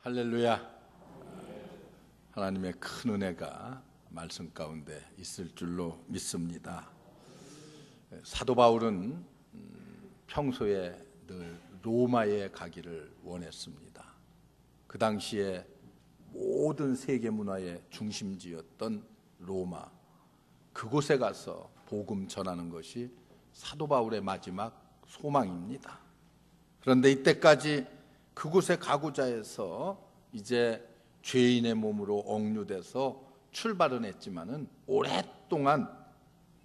할렐루야. 하나님의 큰 은혜가 말씀 가운데 있을 줄로 믿습니다. 사도 바울은 평소에 늘 로마에 가기를 원했습니다. 그 당시에 모든 세계 문화의 중심지였던 로마, 그곳에 가서 복음 전하는 것이 사도 바울의 마지막 소망입니다. 그런데 이때까지 그곳에 가고자 해서 이제 죄인의 몸으로 억류돼서 출발은 했지만은 오랫동안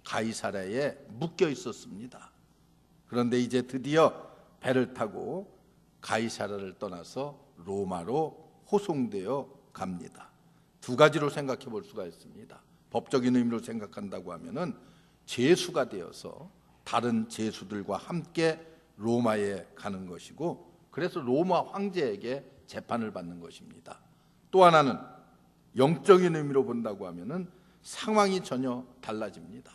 가이사랴에 묶여 있었습니다. 그런데 이제 드디어 배를 타고 가이사랴를 떠나서 로마로 호송되어 갑니다. 두 가지로 생각해 볼 수가 있습니다. 법적인 의미로 생각한다고 하면은 죄수가 되어서 다른 죄수들과 함께 로마에 가는 것이고, 그래서 로마 황제에게 재판을 받는 것입니다. 또 하나는 영적인 의미로 본다고 하면은 상황이 전혀 달라집니다.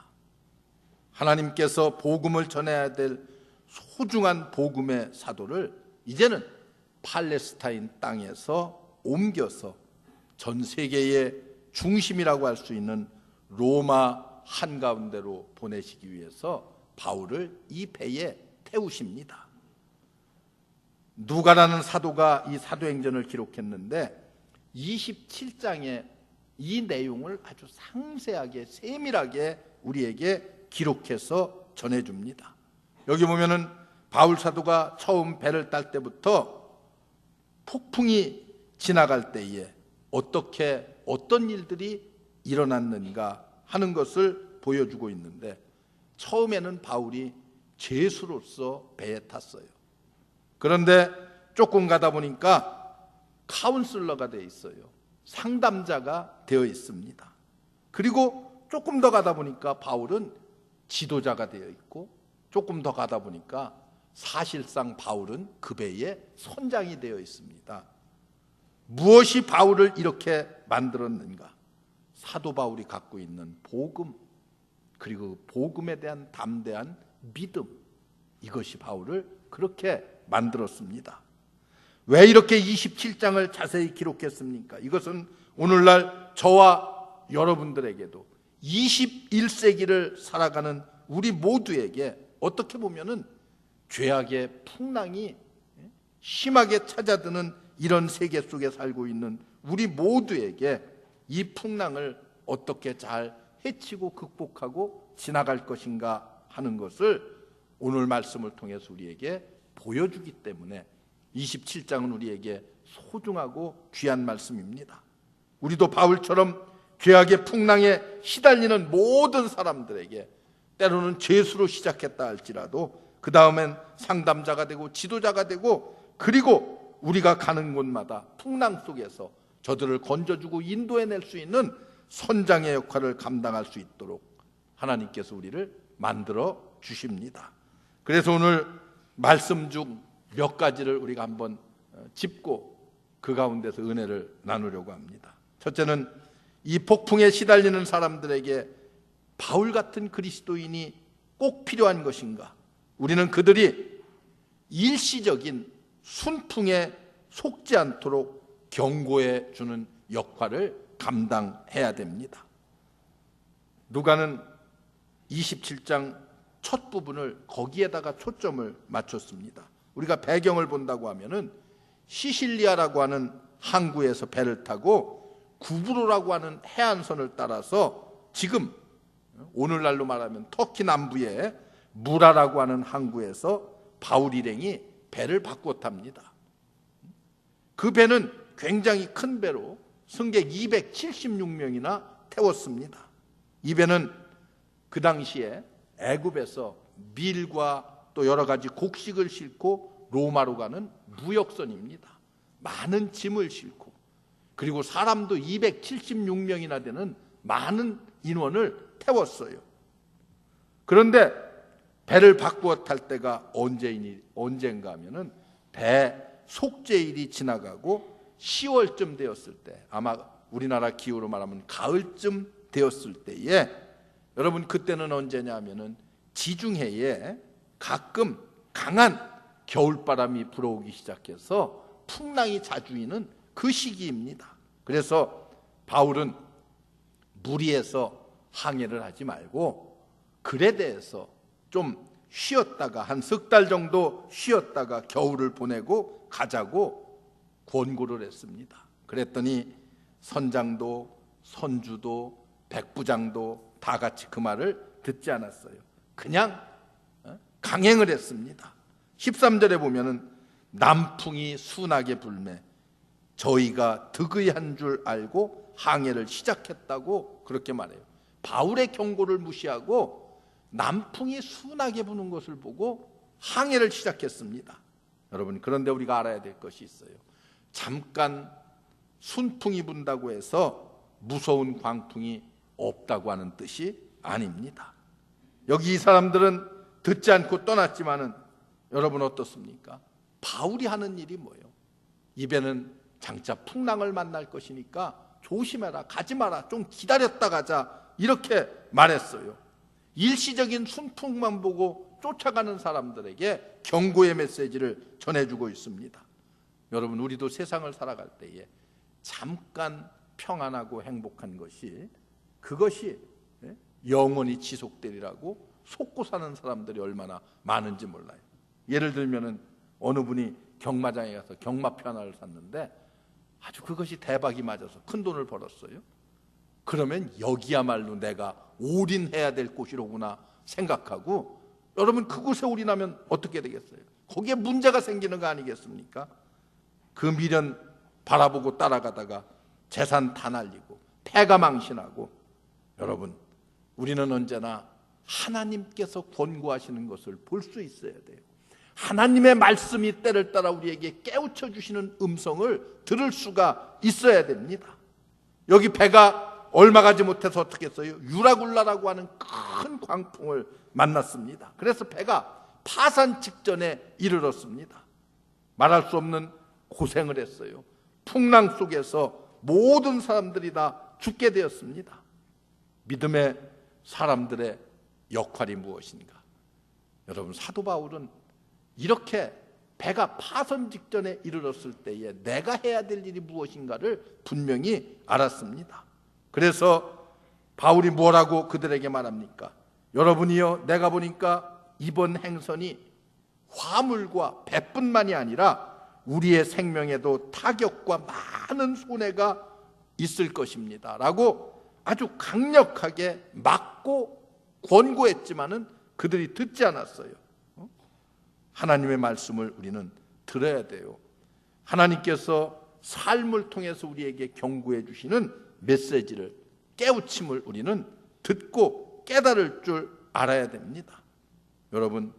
하나님께서 복음을 전해야 될 소중한 복음의 사도를 이제는 팔레스타인 땅에서 옮겨서 전 세계의 중심이라고 할 수 있는 로마 한가운데로 보내시기 위해서 바울을 이 배에 태우십니다. 누가라는 사도가 이 사도행전을 기록했는데 27장에 이 내용을 아주 상세하게 세밀하게 우리에게 기록해서 전해줍니다. 여기 보면은 바울 사도가 처음 배를 딸 때부터 폭풍이 지나갈 때에 어떤 일들이 일어났는가 하는 것을 보여주고 있는데, 처음에는 바울이 죄수로서 배에 탔어요. 그런데 조금 가다 보니까 카운슬러가 되어 있어요. 상담자가 되어 있습니다. 그리고 조금 더 가다 보니까 바울은 지도자가 되어 있고, 조금 더 가다 보니까 사실상 바울은 그 배의 선장이 되어 있습니다. 무엇이 바울을 이렇게 만들었는가? 사도 바울이 갖고 있는 복음, 그리고 복음에 대한 담대한 믿음, 이것이 바울을 그렇게 만들었습니다. 왜 이렇게 27장을 자세히 기록했습니까? 이것은 오늘날 저와 여러분들에게도 21세기를 살아가는 우리 모두에게 어떻게 보면은 죄악의 풍랑이 심하게 찾아드는 이런 세계 속에 살고 있는 우리 모두에게 이 풍랑을 어떻게 잘 헤치고 극복하고 지나갈 것인가 하는 것을 오늘 말씀을 통해서 우리에게 보여주기 때문에 27장은 우리에게 소중하고 귀한 말씀입니다. 우리도 바울처럼 죄악의 풍랑에 시달리는 모든 사람들에게 때로는 죄수로 시작했다 할지라도 그 다음엔 상담자가 되고 지도자가 되고, 그리고 우리가 가는 곳마다 풍랑 속에서 저들을 건져주고 인도해낼 수 있는 선장의 역할을 감당할 수 있도록 하나님께서 우리를 만들어 주십니다. 그래서 오늘 말씀 중 몇 가지를 우리가 한번 짚고 그 가운데서 은혜를 나누려고 합니다. 첫째는 이 폭풍에 시달리는 사람들에게 바울 같은 그리스도인이 꼭 필요한 것인가? 우리는 그들이 일시적인 순풍에 속지 않도록 경고해 주는 역할을 감당해야 됩니다. 누가는 27장 첫 부분을 거기에다가 초점을 맞췄습니다. 우리가 배경을 본다고 하면은 시실리아라고 하는 항구에서 배를 타고 구브로라고 하는 해안선을 따라서 지금 오늘날로 말하면 터키 남부의 무라라고 하는 항구에서 바울 일행이 배를 바꿔 탑니다. 그 배는 굉장히 큰 배로 승객 276명이나 태웠습니다. 이 배는 그 당시에 애굽에서 밀과 또 여러 가지 곡식을 싣고 로마로 가는 무역선입니다. 많은 짐을 싣고, 그리고 사람도 276명이나 되는 많은 인원을 태웠어요. 그런데 배를 바꾸어 탈 때가 언젠가 하면은 배 속죄일이 지나가고 10월쯤 되었을 때, 아마 우리나라 기후로 말하면 가을쯤 되었을 때에, 여러분 그때는 언제냐 하면은 지중해에 가끔 강한 겨울바람이 불어오기 시작해서 풍랑이 자주 있는 그 시기입니다. 그래서 바울은 무리해서 항해를 하지 말고 글에 대해서 좀 쉬었다가 한 석 달 정도 쉬었다가 겨울을 보내고 가자고 권고를 했습니다. 그랬더니 선장도 선주도 백부장도 다 같이 그 말을 듣지 않았어요. 그냥 강행을 했습니다. 13절에 보면은 남풍이 순하게 불매 저희가 득의한 줄 알고 항해를 시작했다고 그렇게 말해요. 바울의 경고를 무시하고 남풍이 순하게 부는 것을 보고 항해를 시작했습니다. 여러분, 그런데 우리가 알아야 될 것이 있어요. 잠깐 순풍이 분다고 해서 무서운 광풍이 없다고 하는 뜻이 아닙니다. 여기 이 사람들은 듣지 않고 떠났지만은 여러분 어떻습니까? 바울이 하는 일이 뭐예요? 입에는 장차 풍랑을 만날 것이니까 조심해라, 가지 마라, 좀 기다렸다 가자, 이렇게 말했어요. 일시적인 순풍만 보고 쫓아가는 사람들에게 경고의 메시지를 전해주고 있습니다. 여러분, 우리도 세상을 살아갈 때에 잠깐 평안하고 행복한 것이, 그것이 영원히 지속되리라고 속고 사는 사람들이 얼마나 많은지 몰라요. 예를 들면은 어느 분이 경마장에 가서 경마표 하나를 샀는데 아주 그것이 대박이 맞아서 큰 돈을 벌었어요. 그러면 여기야말로 내가 올인해야 될 곳이로구나 생각하고, 여러분 그곳에 올인하면 어떻게 되겠어요? 거기에 문제가 생기는 거 아니겠습니까? 그 미련 바라보고 따라가다가 재산 다 날리고 패가 망신하고. 여러분, 우리는 언제나 하나님께서 권고하시는 것을 볼 수 있어야 돼요. 하나님의 말씀이 때를 따라 우리에게 깨우쳐 주시는 음성을 들을 수가 있어야 됩니다. 여기 배가 얼마 가지 못해서 어떻게 했어요? 유라굴라라고 하는 큰 광풍을 만났습니다. 그래서 배가 파산 직전에 이르렀습니다. 말할 수 없는 고생을 했어요. 풍랑 속에서 모든 사람들이 다 죽게 되었습니다. 믿음의 사람들의 역할이 무엇인가? 여러분, 사도 바울은 이렇게 배가 파선 직전에 이르렀을 때에 내가 해야 될 일이 무엇인가를 분명히 알았습니다. 그래서 바울이 뭐라고 그들에게 말합니까? 여러분이요, 내가 보니까 이번 행선이 화물과 배뿐만이 아니라 우리의 생명에도 타격과 많은 손해가 있을 것입니다 라고 아주 강력하게 막고 권고했지만은 그들이 듣지 않았어요. 하나님의 말씀을 우리는 들어야 돼요. 하나님께서 삶을 통해서 우리에게 경고해 주시는 메시지를, 깨우침을 우리는 듣고 깨달을 줄 알아야 됩니다. 여러분,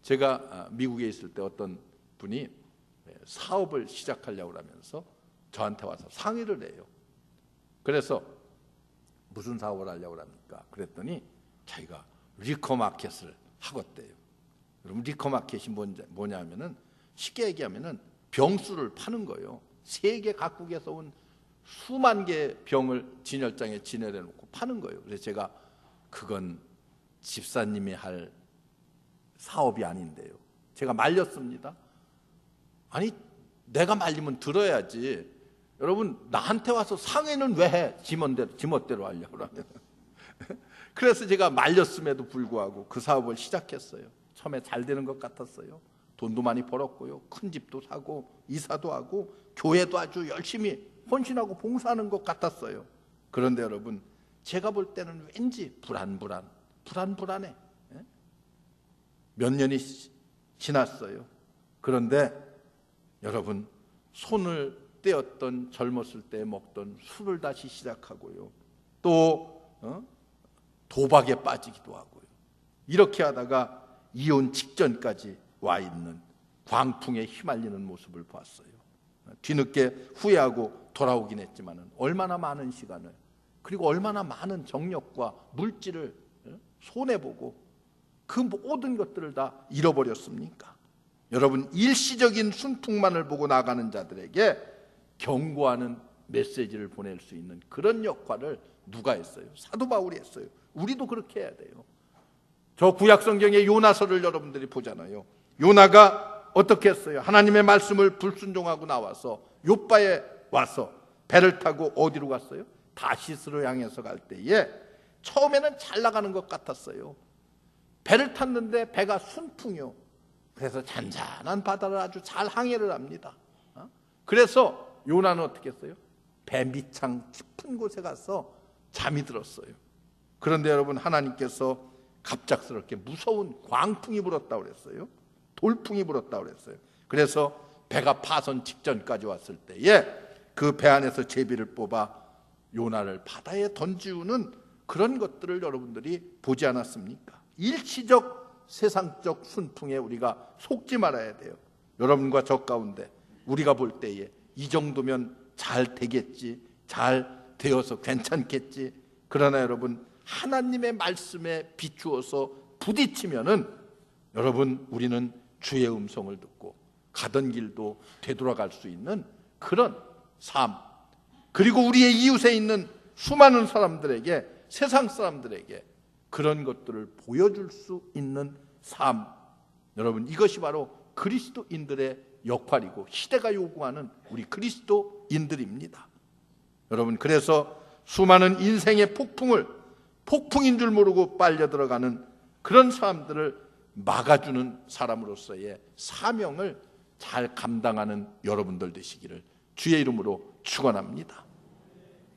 제가 미국에 있을 때 어떤 분이 사업을 시작하려고 하면서 저한테 와서 상의를 해요. 그래서 무슨 사업을 하려고 합니까? 그랬더니 자기가 리커마켓을 하겠대요. 여러분, 리커마켓이 뭐냐 하면은 쉽게 얘기하면은 병수를 파는 거예요. 세계 각국에서 온 수만 개의 병을 진열장에 진열해 놓고 파는 거예요. 그래서 제가 그건 집사님이 할 사업이 아닌데요. 제가 말렸습니다. 아니, 내가 말리면 들어야지. 여러분, 나한테 와서 상의는 왜 해? 지멋대로 하려고 하면. 그래서 제가 말렸음에도 불구하고 그 사업을 시작했어요. 처음에 잘 되는 것 같았어요. 돈도 많이 벌었고요. 큰 집도 사고 이사도 하고 교회도 아주 열심히 헌신하고 봉사하는 것 같았어요. 그런데 여러분, 제가 볼 때는 왠지 불안해. 몇 년이 지났어요. 그런데 여러분, 손을 떼었던 젊었을 때 먹던 술을 다시 시작하고요. 또 도박에 빠지기도 하고요. 이렇게 하다가 이혼 직전까지 와 있는 광풍에 휘말리는 모습을 보았어요. 뒤늦게 후회하고 돌아오긴 했지만 얼마나 많은 시간을, 그리고 얼마나 많은 정력과 물질을 손해보고 그 모든 것들을 다 잃어버렸습니까? 여러분, 일시적인 순풍만을 보고 나가는 자들에게 경고하는 메시지를 보낼 수 있는 그런 역할을 누가 했어요? 사도 바울이 했어요. 우리도 그렇게 해야 돼요. 저 구약 성경의 요나서를 여러분들이 보잖아요. 요나가 어떻게 했어요? 하나님의 말씀을 불순종하고 나와서 욥바의 와서 배를 타고 어디로 갔어요? 다시스로 향해서 갈 때에 처음에는 잘 나가는 것 같았어요. 배를 탔는데 배가 순풍이요. 그래서 잔잔한 바다를 아주 잘 항해를 합니다. 그래서 요나는 어떻게 했어요? 배 밑창 깊은 곳에 가서 잠이 들었어요. 그런데 여러분, 하나님께서 갑작스럽게 무서운 광풍이 불었다고 그랬어요. 돌풍이 불었다고 그랬어요. 그래서 배가 파선 직전까지 왔을 때에 그 배 안에서 제비를 뽑아 요나를 바다에 던지우는 그런 것들을 여러분들이 보지 않았습니까? 일시적 세상적 순풍에 우리가 속지 말아야 돼요. 여러분과 저 가운데 우리가 볼 때에 이 정도면 잘 되겠지, 잘 되어서 괜찮겠지. 그러나 여러분, 하나님의 말씀에 비추어서 부딪히면은 여러분, 우리는 주의 음성을 듣고 가던 길도 되돌아갈 수 있는 그런 삶, 그리고 우리의 이웃에 있는 수많은 사람들에게, 세상 사람들에게 그런 것들을 보여줄 수 있는 삶, 여러분, 이것이 바로 그리스도인들의 역할이고 시대가 요구하는 우리 그리스도인들입니다. 여러분, 그래서 수많은 인생의 폭풍인 줄 모르고 빨려 들어가는 그런 사람들을 막아주는 사람으로서의 사명을 잘 감당하는 여러분들 되시기를 주의 이름으로 축원합니다.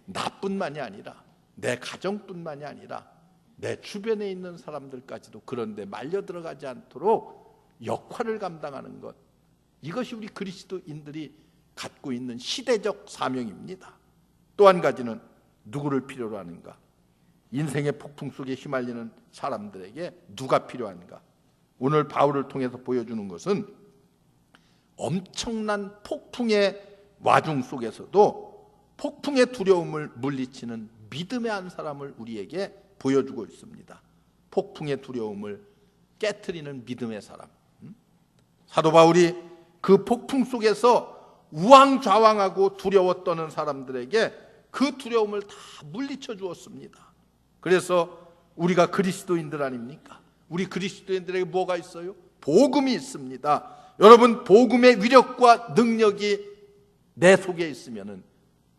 나뿐만이 아니라, 내 가정뿐만이 아니라 내 주변에 있는 사람들까지도 그런데 말려 들어가지 않도록 역할을 감당하는 것, 이것이 우리 그리스도인들이 갖고 있는 시대적 사명입니다. 또 한 가지는 누구를 필요로 하는가? 인생의 폭풍 속에 휘말리는 사람들에게 누가 필요한가? 오늘 바울을 통해서 보여주는 것은 엄청난 폭풍의 와중 속에서도 폭풍의 두려움을 물리치는 믿음의 한 사람을 우리에게 보여주고 있습니다. 폭풍의 두려움을 깨트리는 믿음의 사람. 사도 바울이 그 폭풍 속에서 우왕좌왕하고 두려워 떠는 사람들에게 그 두려움을 다 물리쳐 주었습니다. 그래서 우리가 그리스도인들 아닙니까? 우리 그리스도인들에게 뭐가 있어요? 복음이 있습니다. 여러분, 복음의 위력과 능력이 내 속에 있으면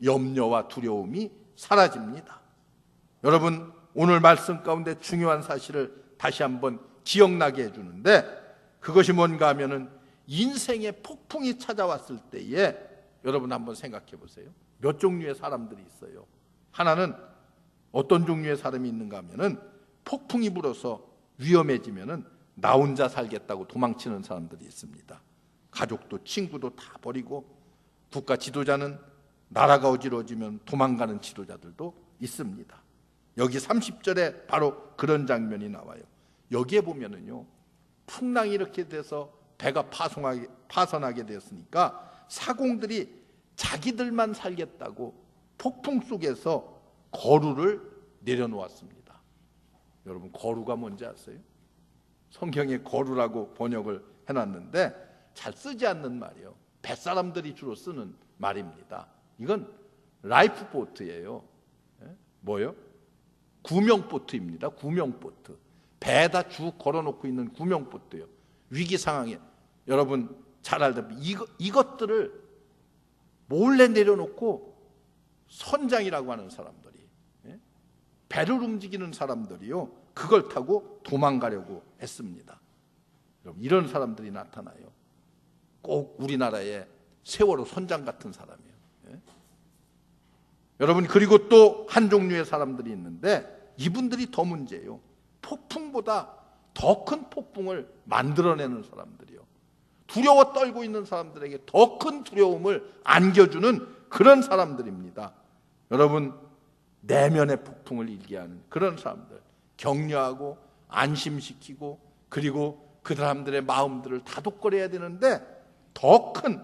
염려와 두려움이 사라집니다. 여러분, 오늘 말씀 가운데 중요한 사실을 다시 한번 기억나게 해주는데, 그것이 뭔가 하면은 인생의 폭풍이 찾아왔을 때에 여러분 한번 생각해 보세요. 몇 종류의 사람들이 있어요. 하나는 어떤 종류의 사람이 있는가 하면은 폭풍이 불어서 위험해지면은 나 혼자 살겠다고 도망치는 사람들이 있습니다. 가족도 친구도 다 버리고, 국가 지도자는 나라가 어지러지면 도망가는 지도자들도 있습니다. 여기 30절에 바로 그런 장면이 나와요. 여기에 보면은요, 풍랑이 이렇게 돼서 배가 파선하게 되었으니까 사공들이 자기들만 살겠다고 폭풍 속에서 거루를 내려놓았습니다. 여러분, 거루가 뭔지 아세요? 성경에 거루라고 번역을 해놨는데 잘 쓰지 않는 말이에요. 뱃사람들이 주로 쓰는 말입니다. 이건 라이프보트예요. 뭐요? 구명보트입니다. 구명보트. 배에다 쭉 걸어놓고 있는 구명보트예요. 위기 상황에 여러분 잘 알다시피 이것들을 몰래 내려놓고 선장이라고 하는 사람들이, 배를 움직이는 사람들이요, 그걸 타고 도망가려고 했습니다. 여러분, 이런 사람들이 나타나요. 꼭 우리나라의 세월호 선장 같은 사람이에요. 여러분, 그리고 또 한 종류의 사람들이 있는데 이분들이 더 문제예요. 폭풍보다 더 큰 폭풍을 만들어내는 사람들이요. 두려워 떨고 있는 사람들에게 더 큰 두려움을 안겨주는 그런 사람들입니다. 여러분, 내면의 폭풍을 일게 하는 그런 사람들, 격려하고 안심시키고, 그리고 그 사람들의 마음들을 다독거려야 되는데 더 큰,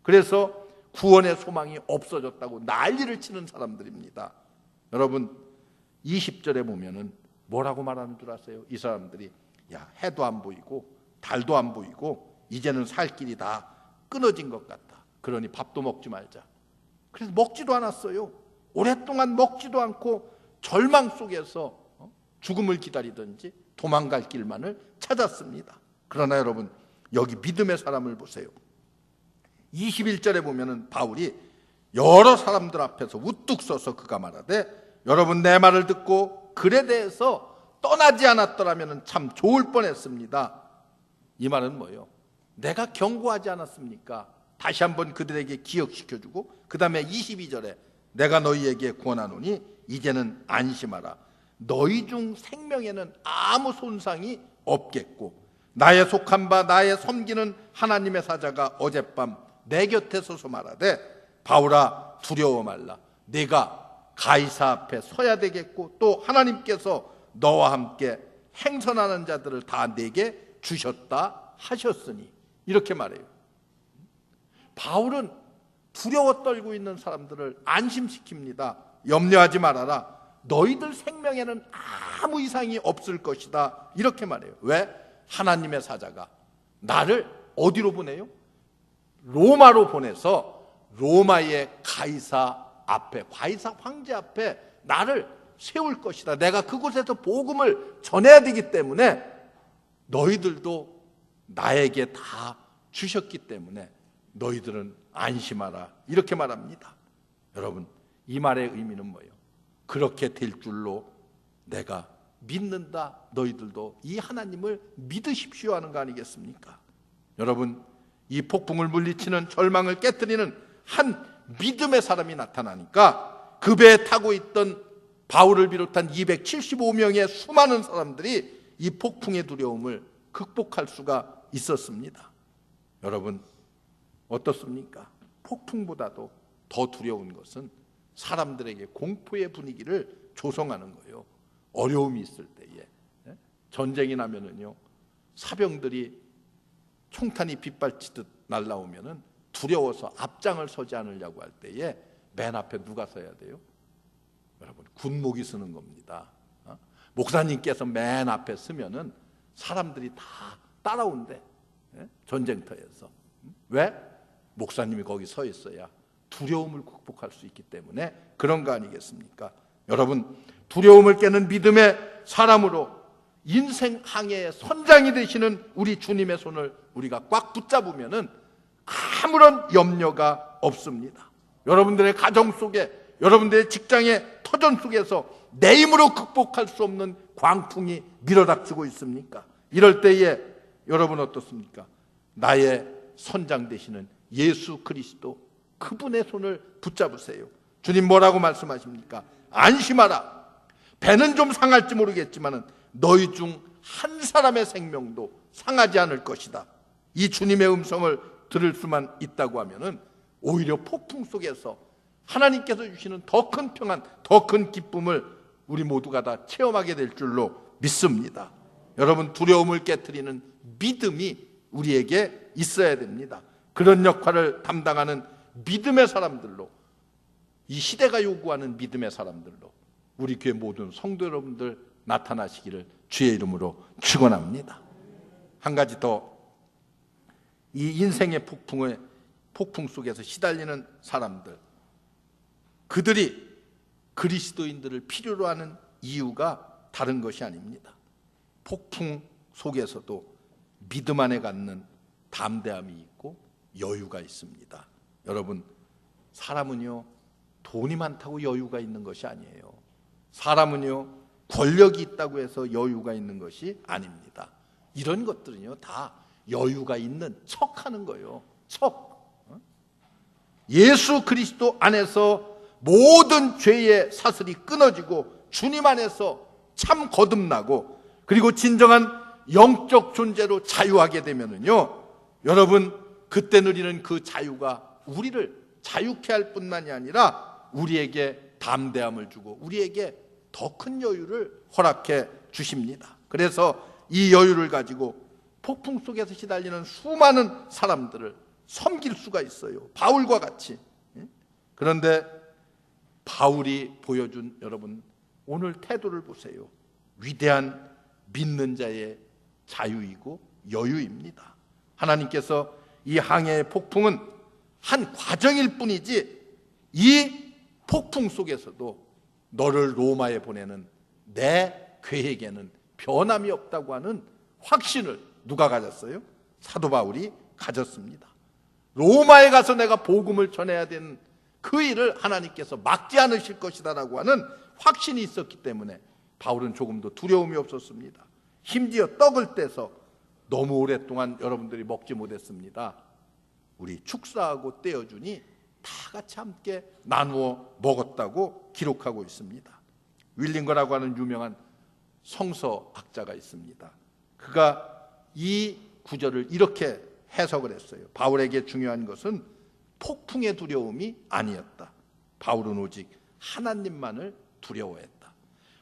그래서 구원의 소망이 없어졌다고 난리를 치는 사람들입니다. 여러분, 20절에 보면은 뭐라고 말하는 줄 아세요? 이 사람들이, 야, 해도 안 보이고 달도 안 보이고 이제는 살 길이 다 끊어진 것 같다. 그러니 밥도 먹지 말자. 그래서 먹지도 않았어요. 오랫동안 먹지도 않고 절망 속에서 죽음을 기다리든지 도망갈 길만을 찾았습니다. 그러나 여러분, 여기 믿음의 사람을 보세요. 21절에 보면은 바울이 여러 사람들 앞에서 우뚝 서서 그가 말하되 여러분 내 말을 듣고 글에 대해서 떠나지 않았더라면 참 좋을 뻔했습니다. 이 말은 뭐예요? 내가 경고하지 않았습니까? 다시 한번 그들에게 기억시켜주고 그 다음에 22절에 내가 너희에게 권하노니 이제는 안심하라. 너희 중 생명에는 아무 손상이 없겠고 나의 속한 바 나의 섬기는 하나님의 사자가 어젯밤 내 곁에 서서 말하되 바울아 두려워 말라. 네가 가이사 앞에 서야 되겠고 또 하나님께서 너와 함께 행선하는 자들을 다 내게 주셨다 하셨으니 이렇게 말해요. 바울은 두려워 떨고 있는 사람들을 안심시킵니다. 염려하지 말아라. 너희들 생명에는 아무 이상이 없을 것이다. 이렇게 말해요. 왜? 하나님의 사자가 나를 어디로 보내요? 로마로 보내서 로마의 가이사 앞에, 가이사 황제 앞에 나를 세울 것이다. 내가 그곳에서 복음을 전해야 되기 때문에 너희들도 나에게 다 주셨기 때문에 너희들은 안심하라. 이렇게 말합니다. 여러분, 이 말의 의미는 뭐예요? 그렇게 될 줄로 내가 믿는다. 너희들도 이 하나님을 믿으십시오 하는 거 아니겠습니까? 여러분, 이 폭풍을 물리치는 절망을 깨뜨리는 한 믿음의 사람이 나타나니까 그 배에 타고 있던 바울을 비롯한 275명의 수많은 사람들이 이 폭풍의 두려움을 극복할 수가 있었습니다. 여러분, 어떻습니까? 폭풍보다도 더 두려운 것은 사람들에게 공포의 분위기를 조성하는 거예요. 어려움이 있을 때에, 전쟁이 나면은요, 사병들이 총탄이 빗발치듯 날라오면은 두려워서 앞장을 서지 않으려고 할 때에 맨 앞에 누가 서야 돼요? 여러분, 군목이 서는 겁니다. 목사님께서 맨 앞에 서면은 사람들이 다 따라온대. 전쟁터에서. 왜? 목사님이 거기 서 있어야 두려움을 극복할 수 있기 때문에 그런 거 아니겠습니까? 여러분, 두려움을 깨는 믿음의 사람으로 인생 항해의 선장이 되시는 우리 주님의 손을 우리가 꽉 붙잡으면은 아무런 염려가 없습니다. 여러분들의 가정 속에, 여러분들의 직장의 터전 속에서 내 힘으로 극복할 수 없는 광풍이 밀어닥치고 있습니까? 이럴 때에 여러분 어떻습니까? 나의 선장 되시는 예수 그리스도, 그분의 손을 붙잡으세요. 주님 뭐라고 말씀하십니까? 안심하라. 배는 좀 상할지 모르겠지만 너희 중 한 사람의 생명도 상하지 않을 것이다. 이 주님의 음성을 들을 수만 있다고 하면은 오히려 폭풍 속에서 하나님께서 주시는 더 큰 평안, 더 큰 기쁨을 우리 모두가 다 체험하게 될 줄로 믿습니다. 여러분, 두려움을 깨트리는 믿음이 우리에게 있어야 됩니다. 그런 역할을 담당하는 믿음의 사람들로, 이 시대가 요구하는 믿음의 사람들로 우리 교회 모든 성도 여러분들 나타나시기를 주의 이름으로 축원합니다. 한 가지 더, 이 인생의 폭풍 속에서 시달리는 사람들, 그들이 그리스도인들을 필요로 하는 이유가 다른 것이 아닙니다. 폭풍 속에서도 믿음 안에 갖는 담대함이 있고 여유가 있습니다. 여러분, 사람은요, 돈이 많다고 여유가 있는 것이 아니에요. 사람은요, 권력이 있다고 해서 여유가 있는 것이 아닙니다. 이런 것들은요, 다 여유가 있는 척하는 거예요. 척. 예수 그리스도 안에서 모든 죄의 사슬이 끊어지고 주님 안에서 참 거듭나고 그리고 진정한 영적 존재로 자유하게 되면은요, 여러분, 그때 누리는 그 자유가 우리를 자유케 할 뿐만이 아니라 우리에게 담대함을 주고 우리에게 더 큰 여유를 허락해 주십니다. 그래서 이 여유를 가지고 폭풍 속에서 시달리는 수많은 사람들을 섬길 수가 있어요. 바울과 같이. 그런데 바울이 보여준, 여러분, 오늘 태도를 보세요. 위대한 믿는 자의 자유이고 여유입니다. 하나님께서 이 항해의 폭풍은 한 과정일 뿐이지 이 폭풍 속에서도 너를 로마에 보내는 내 계획에는 변함이 없다고 하는 확신을 누가 가졌어요? 사도 바울이 가졌습니다. 로마에 가서 내가 복음을 전해야 되는 그 일을 하나님께서 막지 않으실 것이다라고 하는 확신이 있었기 때문에 바울은 조금도 두려움이 없었습니다. 심지어 떡을 떼서 너무 오랫동안 여러분들이 먹지 못했습니다. 우리 축사하고 떼어주니 다 같이 함께 나누어 먹었다고 기록하고 있습니다. 윌링거라고 하는 유명한 성서학자가 있습니다. 그가 이 구절을 이렇게 해석을 했어요. 바울에게 중요한 것은 폭풍의 두려움이 아니었다. 바울은 오직 하나님만을 두려워했다.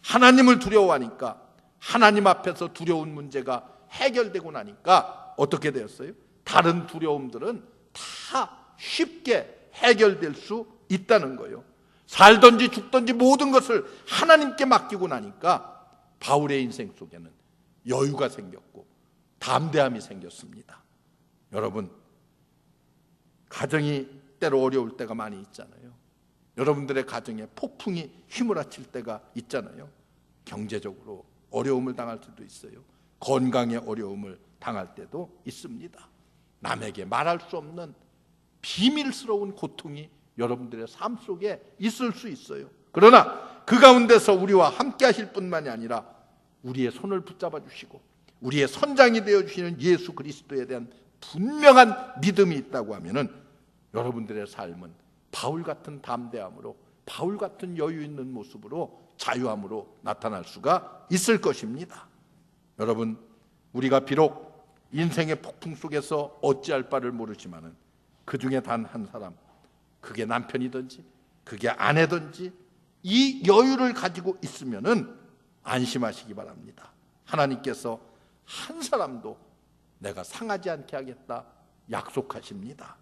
하나님을 두려워하니까 하나님 앞에서 두려운 문제가 해결되고 나니까 어떻게 되었어요? 다른 두려움들은 다 쉽게 해결될 수 있다는 거예요. 살든지 죽든지 모든 것을 하나님께 맡기고 나니까 바울의 인생 속에는 여유가 생겼고 담대함이 생겼습니다. 여러분, 가정이 때로 어려울 때가 많이 있잖아요. 여러분들의 가정에 폭풍이 휘몰아칠 때가 있잖아요. 경제적으로 어려움을 당할 수도 있어요. 건강에 어려움을 당할 때도 있습니다. 남에게 말할 수 없는 비밀스러운 고통이 여러분들의 삶 속에 있을 수 있어요. 그러나 그 가운데서 우리와 함께 하실 뿐만이 아니라 우리의 손을 붙잡아 주시고 우리의 선장이 되어주시는 예수 그리스도에 대한 분명한 믿음이 있다고 하면은 여러분들의 삶은 바울 같은 담대함으로, 바울 같은 여유 있는 모습으로, 자유함으로 나타날 수가 있을 것입니다. 여러분, 우리가 비록 인생의 폭풍 속에서 어찌할 바를 모르지만은 그 중에 단 한 사람, 그게 남편이든지 그게 아내든지 이 여유를 가지고 있으면은 안심하시기 바랍니다. 하나님께서 한 사람도 내가 상하지 않게 하겠다 약속하십니다.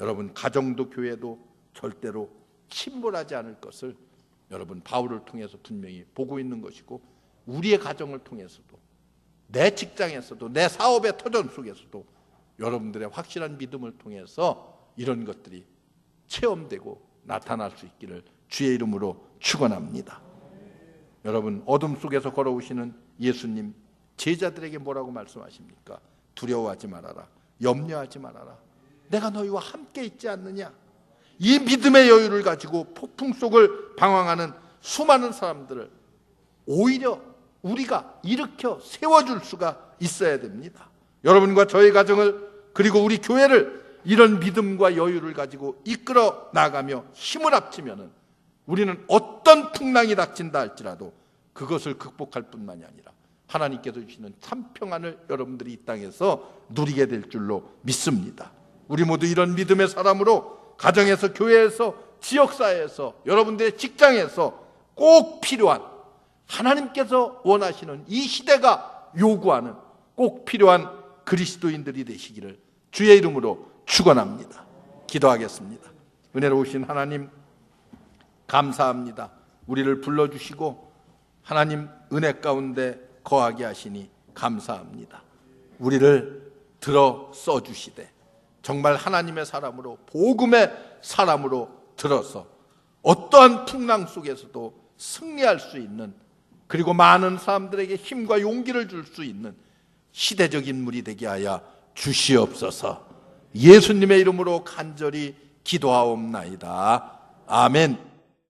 여러분, 가정도 교회도 절대로 침몰하지 않을 것을 여러분 바울을 통해서 분명히 보고 있는 것이고, 우리의 가정을 통해서도, 내 직장에서도, 내 사업의 터전 속에서도 여러분들의 확실한 믿음을 통해서 이런 것들이 체험되고 나타날 수 있기를 주의 이름으로 축원합니다. 여러분, 어둠 속에서 걸어오시는 예수님, 제자들에게 뭐라고 말씀하십니까? 두려워하지 말아라, 염려하지 말아라, 내가 너희와 함께 있지 않느냐. 이 믿음의 여유를 가지고 폭풍 속을 방황하는 수많은 사람들을 오히려 우리가 일으켜 세워줄 수가 있어야 됩니다. 여러분과 저의 가정을, 그리고 우리 교회를 이런 믿음과 여유를 가지고 이끌어 나가며 힘을 합치면은 우리는 어떤 풍랑이 닥친다 할지라도 그것을 극복할 뿐만이 아니라 하나님께서 주시는 참 평안을 여러분들이 이 땅에서 누리게 될 줄로 믿습니다. 우리 모두 이런 믿음의 사람으로 가정에서, 교회에서, 지역사회에서, 여러분들의 직장에서 꼭 필요한, 하나님께서 원하시는, 이 시대가 요구하는 꼭 필요한 그리스도인들이 되시기를 주의 이름으로 축원합니다. 기도하겠습니다. 은혜로우신 하나님, 감사합니다. 우리를 불러주시고 하나님 은혜 가운데 거하게 하시니 감사합니다. 우리를 들어 써주시되 정말 하나님의 사람으로, 복음의 사람으로 들어서 어떠한 풍랑 속에서도 승리할 수 있는, 그리고 많은 사람들에게 힘과 용기를 줄 수 있는 시대적 인물이 되게 하여 주시옵소서. 예수님의 이름으로 간절히 기도하옵나이다. 아멘.